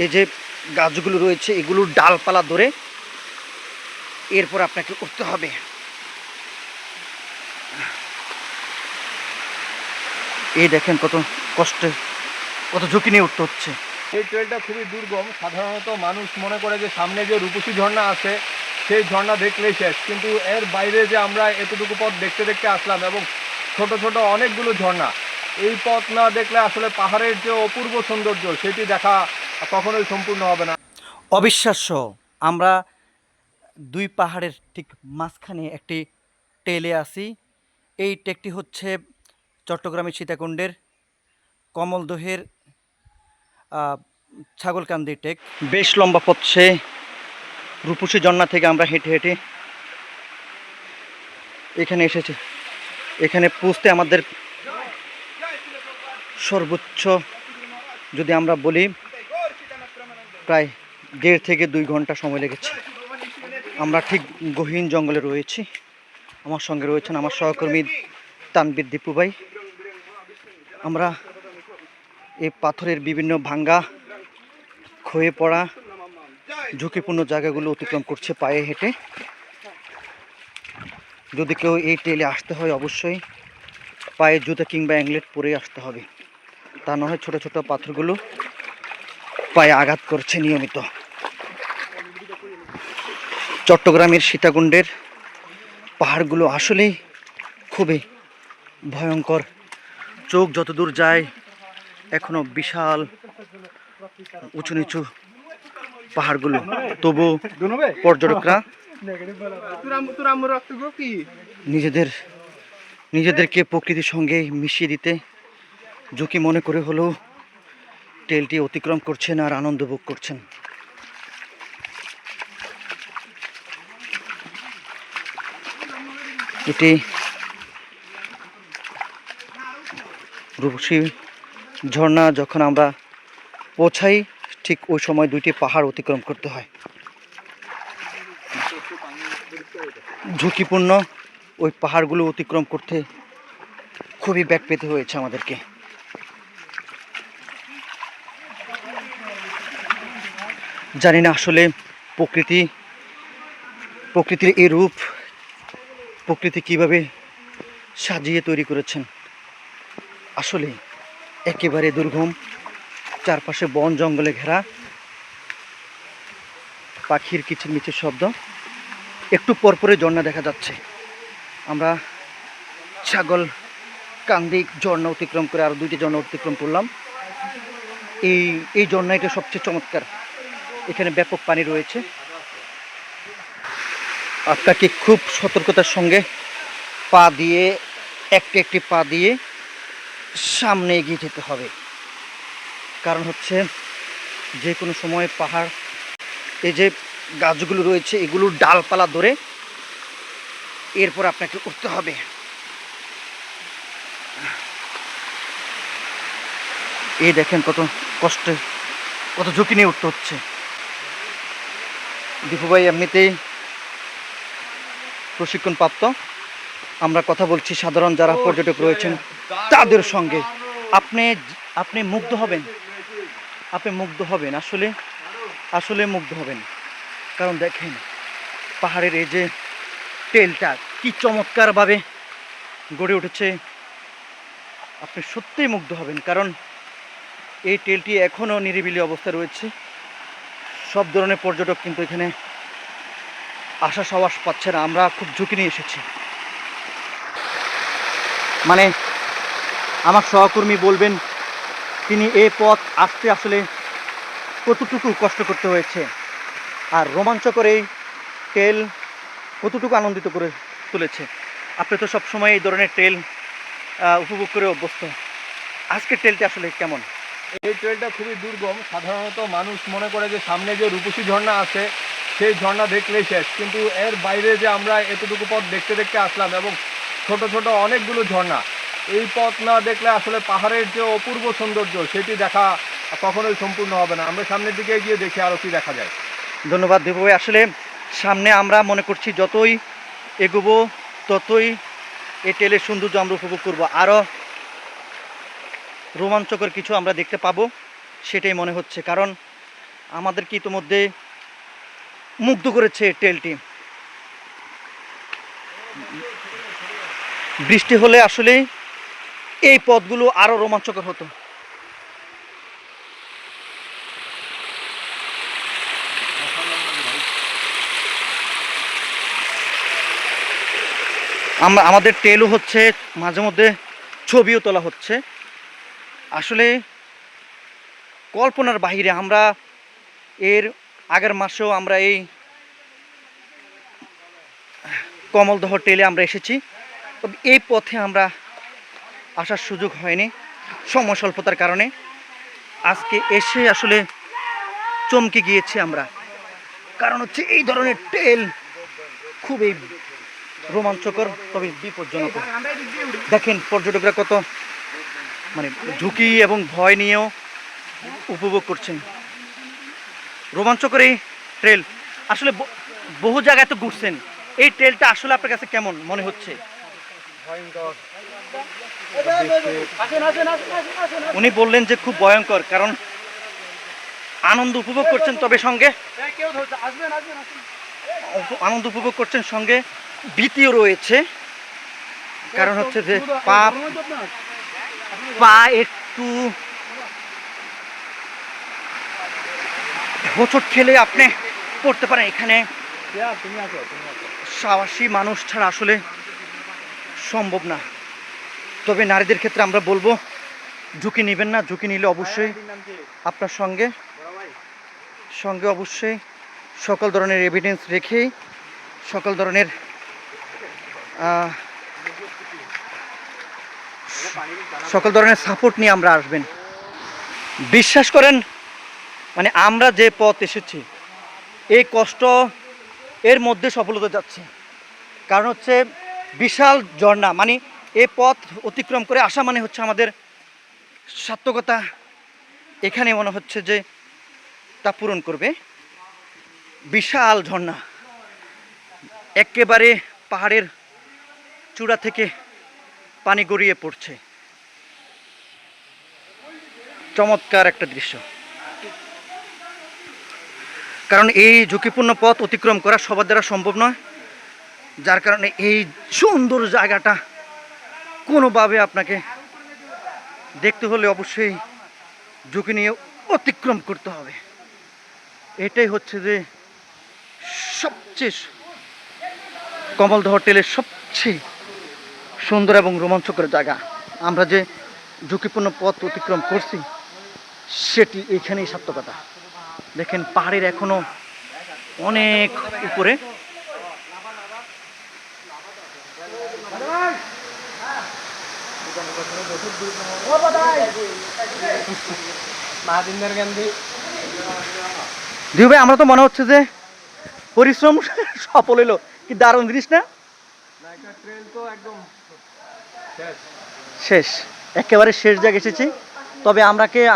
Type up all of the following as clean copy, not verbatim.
এই যে গাছগুলো রয়েছে এগুলোর ডালপালা ধরে এরপর আপনাকে উঠতে হবে। এই দেখেন কত কষ্টে, কত ঝুঁকি নিয়ে উঠতে হচ্ছে। এই ট্রেলটা খুবই দুর্গম। সাধারণত মানুষ মনে করে যে সামনে যে রূপসী ঝর্ণা আছে সেই ঝর্ণা দেখলেই শেষ, কিন্তু এর বাইরে যে আমরা এতটুকু পথ দেখতে দেখতে আসলাম এবং ছোট ছোট অনেকগুলো ঝর্ণা, এই পথ না দেখলে আসলে পাহাড়ের যে অপূর্ব সৌন্দর্য সেটি দেখা কখনোই সম্পূর্ণ হবে না। অবিশ্বাস্য, আমরা দুই পাহাড়ের ঠিক মাঝখানে একটি টেলে আছি। এই টেকটি হচ্ছে চট্টগ্রামের সীতাকুণ্ডের কমলদহের ছাগলকান্দি টেক। বেশ লম্বা পথ, সে রূপসী ঝর্ণা থেকে আমরা হেঁটে হেঁটে এখানে এসেছি। এখানে পৌঁছতে আমাদের সর্বোচ্চ যদি আমরা বলি প্রায় 1.5 থেকে 2 ঘন্টা সময় লেগেছে। আমরা ঠিক গহীন জঙ্গলে রয়েছি। আমার সঙ্গে রয়েছেন আমার সহকর্মী তানবীর দীপু ভাই। আমরা এই পাথরের বিভিন্ন ভাঙ্গা, ক্ষয়ে পড়া, ঝুঁকিপূর্ণ জায়গাগুলো অতিক্রম করছে পায়ে হেঁটে। যদি কেউ এই টেলে আসতে হয় অবশ্যই পায়ে জুতা কিংবা অ্যাংলেট পরে আসতে হবে, তা নয় ছোট ছোট পাথরগুলো পায়ে আঘাত করছে নিয়মিত। চট্টগ্রামের সীতাকুণ্ডের পাহাড়গুলো আসলেই খুবই ভয়ঙ্কর। চোখ যতদূর যায় এখনো বিশাল উঁচু নিচু পাহাড়গুলো, তবু পর্যটকরা নিজেদেরকে প্রকৃতির সঙ্গে মিশিয়ে দিতে ঝুঁকি মনে করে হলেও ট্রেলটি অতিক্রম করছেন আর আনন্দ ভোগ করছেন। এটি রূপসী ঝর্ণা। যখন আমরা পৌঁছাই ঠিক ওই সময় 2টি পাহাড় অতিক্রম করতে হয়। ঝুঁকিপূর্ণ ওই পাহাড়গুলো অতিক্রম করতে খুবই ব্যাক পেতে হয়েছে আমাদেরকে। জানি না আসলে প্রকৃতির এই রূপ প্রকৃতি কিভাবে সাজিয়ে তৈরি করেছেন। আসলে একেবারে দুর্গম, চারপাশে বন জঙ্গলে ঘেরা, পাখির কিচিরমিচির শব্দ, একটু পরপরে ঝর্ণা দেখা যাচ্ছে। আমরা ছাগলকান্দি ঝর্ণা অতিক্রম করে আরও 2টি ঝর্ণা অতিক্রম করলাম। এই ঝর্ণাটা সবচেয়ে চমৎকার, এখানে ব্যাপক পানি রয়েছে। আপনাকে খুব সতর্কতার সঙ্গে পা দিয়ে একটি পা দিয়ে সামনে এগিয়ে যেতে হবে, কারণ হচ্ছে যে কোনো সময় পাহাড়, এই যে গাছগুলো রয়েছে এগুলোর ডালপালা ধরে এরপর আপনাকে উঠতে হবে। এই দেখেন কত কষ্টে, কত ঝুঁকি নিয়ে উঠতে হচ্ছে। দীপু ভাই এমনিতেই প্রশিক্ষণপ্রাপ্ত। আমরা কথা বলছি সাধারণ যারা পর্যটক রয়েছেন তাদের সঙ্গে। আপনি মুগ্ধ হবেন, আসলে মুগ্ধ হবেন। কারণ দেখেন পাহাড়ের এই যে টেলটা কি চমৎকারভাবে গড়ে উঠেছে, আপনি সত্যিই মুগ্ধ হবেন। কারণ এই টেলটি এখনও নিরিবিলি অবস্থা রয়েছে। সব ধরনের পর্যটক কিন্তু এখানে আশা সাবাস পাচ্ছে না। আমরা খুব ঝুঁকি নিয়ে এসেছি। মানে আমার সহকর্মী বলবেন তিনি এই পথ আসতে আসলে কতটুকু কষ্ট করতে হয়েছে, আর রোমাঞ্চকর এই ট্রেল কতটুকু আনন্দিত করে তুলেছে। আপনি তো সবসময় এই ধরনের ট্রেল উপভোগ করে অভ্যস্ত, আজকের ট্রেলটি আসলে কেমন? এই ট্রেলটা খুবই দুর্গম। সাধারণত মানুষ মনে করে যে সামনে যে রূপসী ঝর্ণা আছে সেই ঝর্ণা দেখলেই শেষ, কিন্তু এর বাইরে যে আমরা এতটুকু পথ দেখতে দেখতে আসলাম এবং ছোট ছোট অনেকগুলো ঝর্ণা, এই পথ না দেখলে আসলে পাহাড়ের যে অপূর্ব সৌন্দর্য সেটি দেখা কখনোই সম্পূর্ণ হবে না। আমরা সামনের দিকে গিয়ে দেখি আরও কি দেখা যায়। ধন্যবাদ দেবু ভাই। আসলে সামনে আমরা মনে করছি যতই এগোবো ততই এই ট্রেলের সৌন্দর্য আমরা উপভোগ করবো, আরও রোমাঞ্চকর কিছু আমরা দেখতে পাবো সেটাই মনে হচ্ছে। কারণ আমাদেরকে ইতিমধ্যে মুগ্ধ করেছে ট্রেলটি। বৃষ্টি হলে আসলে এই পথগুলো আরো রোমাঞ্চকর হতো। আমাদের ট্রেলও হচ্ছে, মাঝে মধ্যে ছবিও তোলা হচ্ছে। আসলে কল্পনার বাহিরে। আমরা এর আগের মাসেও আমরা এই কমলদহ ট্রেলে আমরা এসেছি, তবে এই পথে আমরা আসার সুযোগ হয়নি সময় স্বল্পতার কারণে। আজকে এসে আসলে চমকে গিয়েছি আমরা, কারণ হচ্ছে এই ধরনের ট্রেল খুবই রোমাঞ্চকর তবে বিপজ্জনক। দেখেন পর্যটকরা কত মানে ঝুঁকি এবং ভয় নিয়েও উপভোগ করছেন। রোমাঞ্চকর এই ট্রেল। আসলে বহু জায়গায় তো ঘুরছেন, এই ট্রেলটা আসলে আপনার কাছে কেমন মনে হচ্ছে? উনি বললেন যে খুব ভয়ঙ্কর, কারণ আনন্দ উপভোগ করছেন তবে সঙ্গে আনন্দ উপভোগ করছেন সঙ্গে ভীতিও রয়েছে। কারণ হচ্ছে যে পা একটু হোঁচট খেলে আপনি পড়তে পারেন। এখানে সাহসী মানুষ ছাড়া আসলে সম্ভব না। তবে নারীদের ক্ষেত্রে আমরা বলবো ঝুঁকি নেবেন না। ঝুঁকি নিলে অবশ্যই আপনার সঙ্গে অবশ্যই সকল ধরনের এভিডেন্স রেখেই সকল ধরনের সাপোর্ট নিয়ে আমরা আসবেন। বিশ্বাস করেন, মানে আমরা যে পথ এসেছি এই কষ্ট এর মধ্যে সফলতা যাচ্ছে। কারণ হচ্ছে বিশাল ঝর্ণা, মানে এই পথ অতিক্রম করে আসা মানে হচ্ছে আমাদের সার্থকতা এখানে মনে হচ্ছে যে তা পূরণ করবে। বিশাল ঝর্ণা একেবারে পাহাড়ের চূড়া থেকে পানি গড়িয়ে পড়ছে। চমৎকার একটা দৃশ্য। কারণ এই ঝুঁকিপূর্ণ পথ অতিক্রম করা সবার দ্বারা সম্ভব নয়, যার কারণে এই সুন্দর জায়গাটা কোনোভাবে আপনাকে দেখতে হলে অবশ্যই ঝুঁকি নিয়ে অতিক্রম করতে হবে। এটাই হচ্ছে যে সবচেয়ে কমলদহ ট্রেলের সবচেয়ে সুন্দর এবং রোমাঞ্চকর জায়গা। আমরা যে ঝুঁকিপূর্ণ পথ অতিক্রম করছি সেটি এইখানেই সার্থকতা। দেখেন পাহাড়ের এখনো অনেক উপরে। দিউ ভাই, আমরা তো মনে হচ্ছে যে পরিশ্রম সফল হলো। কি দারুণ জিনিস না? শেষ, একেবারে শেষ জায়গায় এসেছি। তবে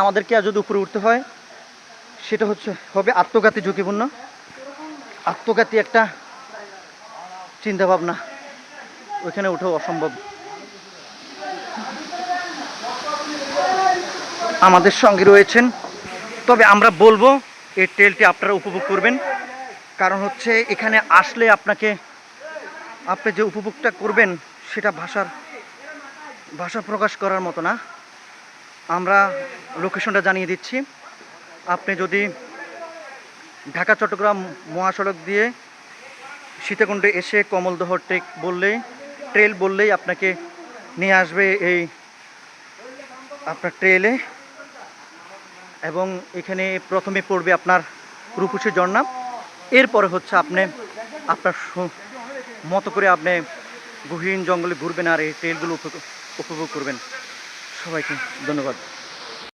আমাদেরকে যদি উপরে উঠতে হয় সেটা হবে আত্মঘাতী, ঝুঁকিপূর্ণ আত্মঘাতী একটা চিন্তা ভাবনা। ওইখানে উঠেও অসম্ভব। আমাদের সঙ্গে রয়েছেন, তবে আমরা বলবো এই ট্রেলটি আপনারা উপভোগ করবেন। কারণ হচ্ছে এখানে আসলে আপনি যে উপভোগটা করবেন সেটা ভাষা প্রকাশ করার মতো না। আমরা লোকেশনটা জানিয়ে দিচ্ছি। আপনি যদি ঢাকা চট্টগ্রাম মহাসড়ক দিয়ে সীতাকুণ্ডে এসে কমলদহ ট্রেল বললেই আপনাকে নিয়ে আসবে এই আপনার ট্রেলে। এবং এখানে প্রথমে পড়বে আপনার রূপসী ঝর্ণা। এরপরে হচ্ছে আপনি আপনার মতো করে আপনি গহীন জঙ্গলে ঘুরবেন আর এই ট্রেলগুলো উপভোগ করবেন। সবাইকে ধন্যবাদ।